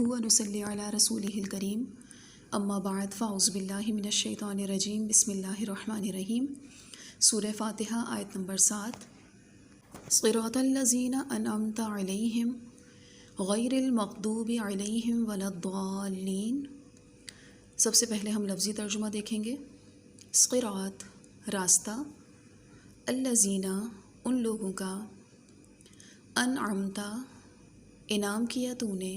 ونصلی علی رسولہ الکریم اما بعد فاعوذ باللہ من الشیطان الرجیم بسم اللہ الرحمن الرحیم۔ سورہ فاتحہ آیت نمبر 7۔ صراط الذین انعمت علیہم غیر المغضوب علیہم ولا الضالین۔ سب سے پہلے ہم لفظی ترجمہ دیکھیں گے۔ صراط راستہ، الذین ان لوگوں کا، انعمت انعام کیا تو نے،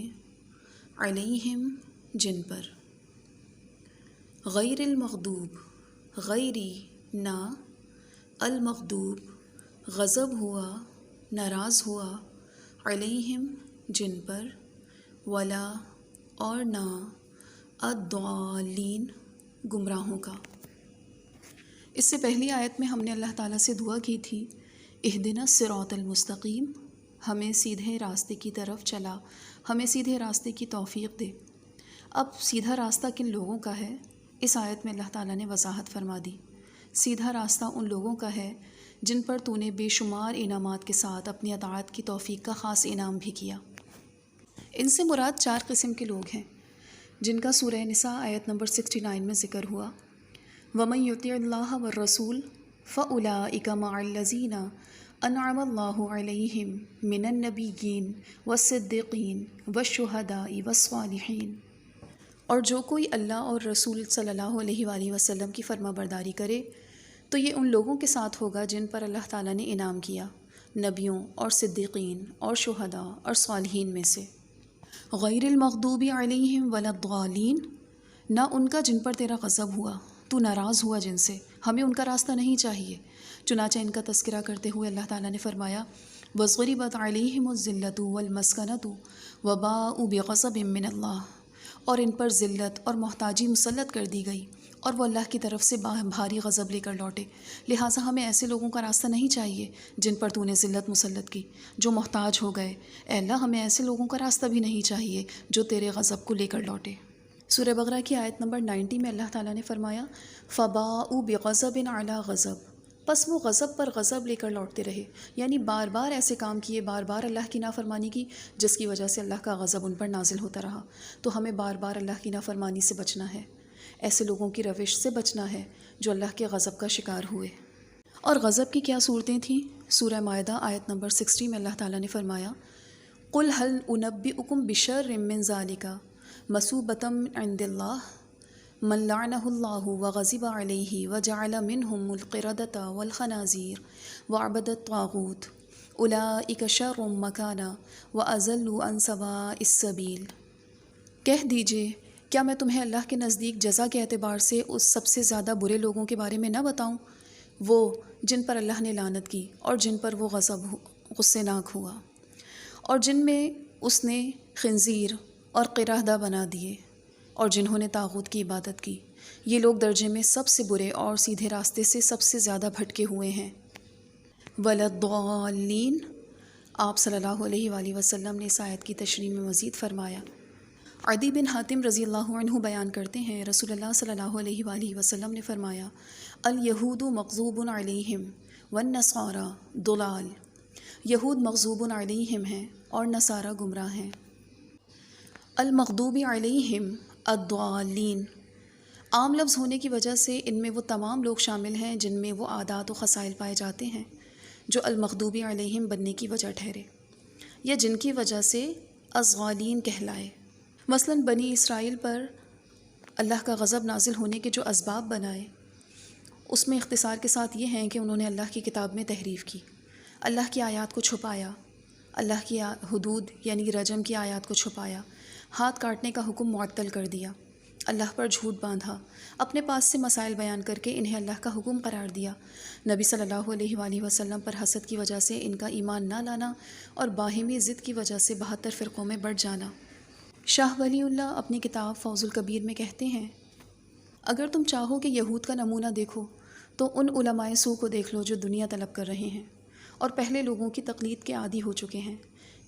علیہم جن پر، غیر المغضوب غیری نہ، المغضوب غضب ہوا ناراض ہوا، علیہم جن پر، ولا اور نہ، الضالین گمراہوں کا۔ اس سے پہلی آیت میں ہم نے اللہ تعالیٰ سے دعا کی تھی، اہدنا الصراط المستقیم، ہمیں سیدھے راستے کی طرف چلا، ہمیں سیدھے راستے کی توفیق دے۔ اب سیدھا راستہ کن لوگوں کا ہے؟ اس آیت میں اللہ تعالیٰ نے وضاحت فرما دی۔ سیدھا راستہ ان لوگوں کا ہے جن پر تو نے بے شمار انعامات کے ساتھ اپنی اطاعت کی توفیق کا خاص انعام بھی کیا۔ ان سے مراد 4 قسم کے لوگ ہیں جن کا سورہ نساء آیت نمبر 69 میں ذکر ہوا۔ وَمَن يُطِعِ اللَّهَ وَالرَّسُولَ فَأُولَٰئِكَ مَعَ الَّذِينَ انعم اللہ علیہم من النبیین والصدیقین والشہداء والصالحین۔ اور جو کوئی اللہ اور رسول صلی اللہ علیہ وآلہ وسلم کی فرما برداری کرے تو یہ ان لوگوں کے ساتھ ہوگا جن پر اللہ تعالیٰ نے انعام کیا، نبیوں اور صدیقین اور شہداء اور صالحین میں سے۔ غیر المغضوب علیہم ولا الضالین، نہ ان کا جن پر تیرا غضب ہوا، تو ناراض ہوا جن سے، ہمیں ان کا راستہ نہیں چاہیے۔ چنانچہ ان کا تذکرہ کرتے ہوئے اللہ تعالیٰ نے فرمایا، وَضُرِبَتْ عَلَيْهِمُ الذِّلَّةُ وَالْمَسْكَنَةُ وَبَاءُوا بِغَضَبٍ مِّنَ اللَّهِ، اور ان پر ذلت اور محتاجی مسلط کر دی گئی اور وہ اللہ کی طرف سے بھاری غضب لے کر لوٹے۔ لہٰذا ہمیں ایسے لوگوں کا راستہ نہیں چاہیے جن پر تو نے ذلت مسلط کی، جو محتاج ہو گئے۔ اے اللہ، ہمیں ایسے لوگوں کا راستہ بھی نہیں چاہیے جو تیرے غضب کو لے کر لوٹے۔ سورہ بقرہ کی آیت نمبر 90 میں اللہ تعالیٰ نے فرمایا، فَبَاءُوا بِغَضَبٍ عَلَىٰ غَضَبٍ، پس وہ غضب پر غضب لے کر لوٹتے رہے، یعنی بار بار ایسے کام کیے، بار بار اللہ کی نافرمانی کی، جس کی وجہ سے اللہ کا غضب ان پر نازل ہوتا رہا۔ تو ہمیں بار بار اللہ کی نافرمانی سے بچنا ہے، ایسے لوگوں کی روش سے بچنا ہے جو اللہ کے غضب کا شکار ہوئے۔ اور غضب کی کیا صورتیں تھیں؟ سورہ مائدہ آیت نمبر 60 میں اللہ تعالیٰ نے فرمایا، قُلْ هَلْ أُنَبِّئُكُم بِشَرٍّ مِّن ذَلِكَ مَثُوبَةً عِندَ اللَّهِ من لعنہ اللہ وغضب علیہ وجعل منہم القردۃ والخنازیر وعبد الطاغوت اولئک شر مکانا واضل عن سواء السبیل۔ کہہ دیجئے، کیا میں تمہیں اللہ کے نزدیک جزا کے اعتبار سے اس سب سے زیادہ برے لوگوں کے بارے میں نہ بتاؤں؟ وہ جن پر اللہ نے لعنت کی اور جن پر وہ غصے ناک ہوا، اور جن میں اس نے خنزیر اور قردہ بنا دیے، اور جنہوں نے طاغوت کی عبادت کی۔ یہ لوگ درجے میں سب سے برے اور سیدھے راستے سے سب سے زیادہ بھٹکے ہوئے ہیں۔ ولا الضالین، آپ صلی اللہ علیہ وآلہ وسلم نے اس آیت کی تشریح میں مزید فرمایا۔ عدی بن حاتم رضی اللہ عنہ بیان کرتے ہیں، رسول اللہ صلی اللہ علیہ وآلہ وسلم نے فرمایا، الیہود مغضوب علیہم والنصارى ضلال، یہود مغضوب علیہم ہیں اور نصارہ گمراہ ہیں۔ المغضوب علیہم الضالین، عام لفظ ہونے کی وجہ سے ان میں وہ تمام لوگ شامل ہیں جن میں وہ عادات و خصائل پائے جاتے ہیں جو المغضوب علیہم بننے کی وجہ ٹھہرے یا جن کی وجہ سے الضالین کہلائے۔ مثلاً بنی اسرائیل پر اللہ کا غضب نازل ہونے کے جو اسباب بنائے، اس میں اختصار کے ساتھ یہ ہیں کہ انہوں نے اللہ کی کتاب میں تحریف کی، اللہ کی آیات کو چھپایا، اللہ کی حدود یعنی رجم کی آیات کو چھپایا، ہاتھ کاٹنے کا حکم معطل کر دیا، اللہ پر جھوٹ باندھا، اپنے پاس سے مسائل بیان کر کے انہیں اللہ کا حکم قرار دیا، نبی صلی اللہ علیہ وآلہ وسلم پر حسد کی وجہ سے ان کا ایمان نہ لانا اور باہمی ضد کی وجہ سے 72 فرقوں میں بٹ جانا۔ شاہ ولی اللہ اپنی کتاب فوز الکبیر میں کہتے ہیں، اگر تم چاہو کہ یہود کا نمونہ دیکھو تو ان علماء سو کو دیکھ لو جو دنیا طلب کر رہے ہیں اور پہلے لوگوں کی تقلید کے عادی ہو چکے ہیں،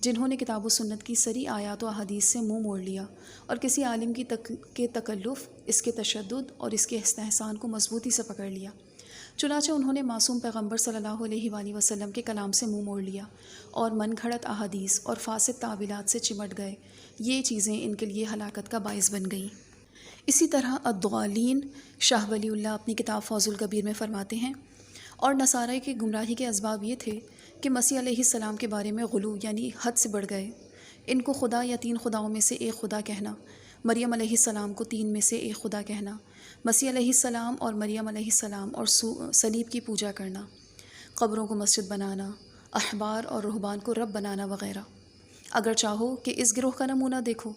جنہوں نے کتاب و سنت کی سری آیات و احادیث سے منہ موڑ لیا اور کسی عالم کے تکلف، اس کے تشدد اور اس کے استحسان کو مضبوطی سے پکڑ لیا۔ چنانچہ انہوں نے معصوم پیغمبر صلی اللہ علیہ وآلہ وسلم کے کلام سے منہ موڑ لیا اور من گھڑت احادیث اور فاسد تعویلات سے چمٹ گئے۔ یہ چیزیں ان کے لیے ہلاکت کا باعث بن گئیں۔ اسی طرح الضالین شاہ ولی اللہ اپنی کتاب فوز الکبیر میں فرماتے ہیں، اور نصارہ کی گمراہی کے اسباب یہ تھے کہ مسیح علیہ السلام کے بارے میں غلو یعنی حد سے بڑھ گئے۔ ان کو خدا یا 3 خداؤں میں سے ایک خدا کہنا، مریم علیہ السلام کو 3 میں سے ایک خدا کہنا، مسیح علیہ السلام اور مریم علیہ السلام اور صلیب کی پوجا کرنا، قبروں کو مسجد بنانا، احبار اور رہبان کو رب بنانا وغیرہ۔ اگر چاہو کہ اس گروہ کا نمونہ دیکھو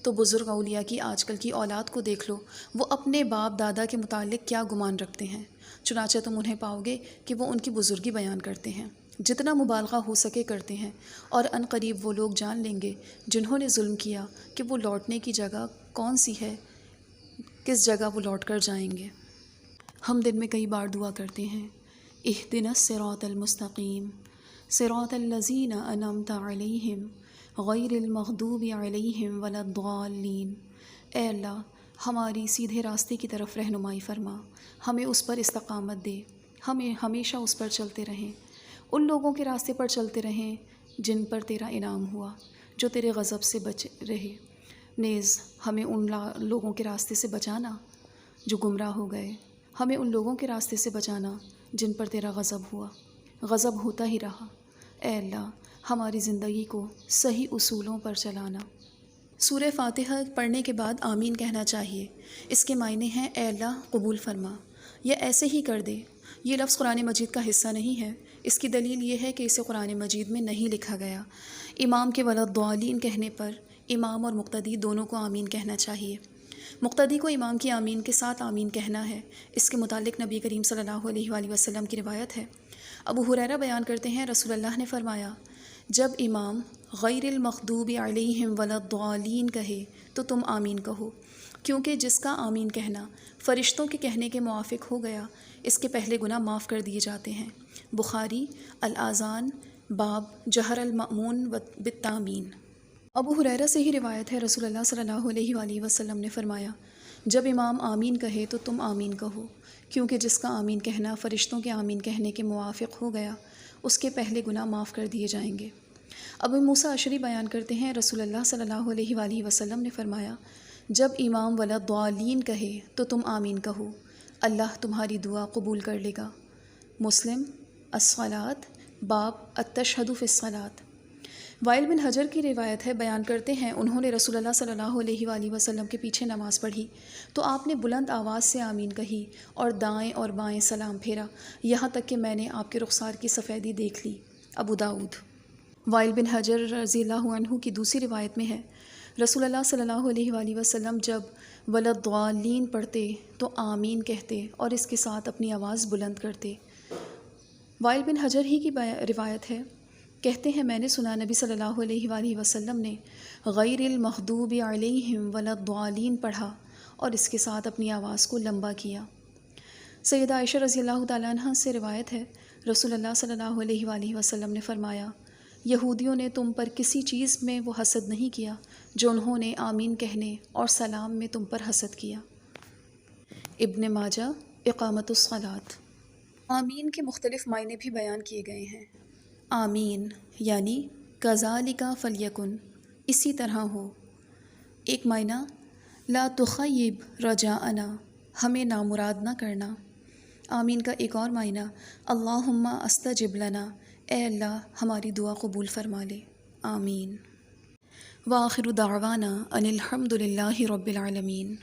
تو بزرگ اولیاء کی آج کل کی اولاد کو دیکھ لو، وہ اپنے باپ دادا کے متعلق کیا گمان رکھتے ہیں۔ چنانچہ تم انہیں پاؤ گے کہ وہ ان کی بزرگی بیان کرتے ہیں، جتنا مبالغہ ہو سکے کرتے ہیں، اور ان قریب وہ لوگ جان لیں گے جنہوں نے ظلم کیا کہ وہ لوٹنے کی جگہ کون سی ہے، کس جگہ وہ لوٹ کر جائیں گے۔ ہم دن میں کئی بار دعا کرتے ہیں، اہدنا الصراط المستقیم صراط الذین انعمت علیہم غیر المغضوب علیہم ولا الضالین۔ اے اللہ ہماری سیدھے راستے کی طرف رہنمائی فرما، ہمیں اس پر استقامت دے، ہمیں ہمیشہ اس پر چلتے رہیں، ان لوگوں کے راستے پر چلتے رہیں جن پر تیرا انعام ہوا، جو تیرے غضب سے بچ رہے۔ نیز ہمیں ان لوگوں کے راستے سے بچانا جو گمراہ ہو گئے، ہمیں ان لوگوں کے راستے سے بچانا جن پر تیرا غضب ہوا، غضب ہوتا ہی رہا۔ اے اللہ ہماری زندگی کو صحیح اصولوں پر چلانا۔ سورہ فاتحہ پڑھنے کے بعد آمین کہنا چاہیے۔ اس کے معنی ہیں اے اللہ قبول فرما، یا ایسے ہی کر دے۔ یہ لفظ قرآن مجید کا حصہ نہیں ہے۔ اس کی دلیل یہ ہے کہ اسے قرآن مجید میں نہیں لکھا گیا۔ امام کے ولا الضالین کہنے پر امام اور مقتدی دونوں کو آمین کہنا چاہیے۔ مقتدی کو امام کی آمین کے ساتھ آمین کہنا ہے۔ اس کے متعلق نبی کریم صلی اللہ علیہ وآلہ وسلم کی روایت ہے۔ ابو ہریرہ بیان کرتے ہیں رسول اللہ نے فرمایا، جب امام غیر المغضوب علیہم ولا الضالین کہے تو تم آمین کہو، کیونکہ جس کا آمین کہنا فرشتوں کے کہنے کے موافق ہو گیا، اس کے پہلے گناہ معاف کر دیے جاتے ہیں۔ بخاری الاذان باب جہر المأمون بالتامین۔ ابو ہریرہ سے ہی روایت ہے، رسول اللہ صلی اللہ علیہ وآلہ وسلم نے فرمایا، جب امام آمین کہے تو تم آمین کہو، کیونکہ جس کا آمین کہنا فرشتوں کے آمین کہنے کے موافق ہو گیا، اس کے پہلے گناہ معاف کر دیے جائیں گے۔ ابو موسیٰ اشعری بیان کرتے ہیں رسول اللہ صلی اللہ علیہ وآلہ وسلم نے فرمایا، جب امام ولا الضالین کہے تو تم آمین کہو، اللہ تمہاری دعا قبول کر لے گا۔ مسلم الصلاۃ باب التشہد فی الصلاۃ۔ وائل بن حجر کی روایت ہے، بیان کرتے ہیں انہوں نے رسول اللہ صلی اللہ علیہ وآلہ وسلم کے پیچھے نماز پڑھی تو آپ نے بلند آواز سے آمین کہی اور دائیں اور بائیں سلام پھیرا، یہاں تک کہ میں نے آپ کے رخسار کی سفیدی دیکھ لی۔ ابو داؤد۔ وائل بن حجر رضی اللہ عنہ کی دوسری روایت میں ہے، رسول اللہ صلی اللہ علیہ وآلہ وسلم جب ولا الضالین پڑھتے تو آمین کہتے اور اس کے ساتھ اپنی آواز بلند کرتے۔ وائل بن حجر ہی کی روایت ہے، کہتے ہیں میں نے سنا نبی صلی اللہ علیہ وآلہ وسلم نے غیر المغضوب علیہم ولا الضالین پڑھا اور اس کے ساتھ اپنی آواز کو لمبا کیا۔ سیدہ عائشہ رضی اللہ تعالیٰ عنہ سے روایت ہے، رسول اللہ صلی اللہ علیہ وآلہ وسلم نے فرمایا، یہودیوں نے تم پر کسی چیز میں وہ حسد نہیں کیا جو انہوں نے آمین کہنے اور سلام میں تم پر حسد کیا۔ ابن ماجہ اقامت الصلاۃ۔ آمین کے مختلف معنی بھی بیان کیے گئے ہیں۔ آمین یعنی کذالک فلیکن، اسی طرح ہو۔ ایک معنی لا تخیب رجاءنا، ہمیں نامراد نہ کرنا۔ آمین کا ایک اور معنی اللہم استجب لنا، اے اللہ ہماری دعا قبول فرما لے، آمین۔ وآخر دعوانا ان الحمد للہ رب العالمین۔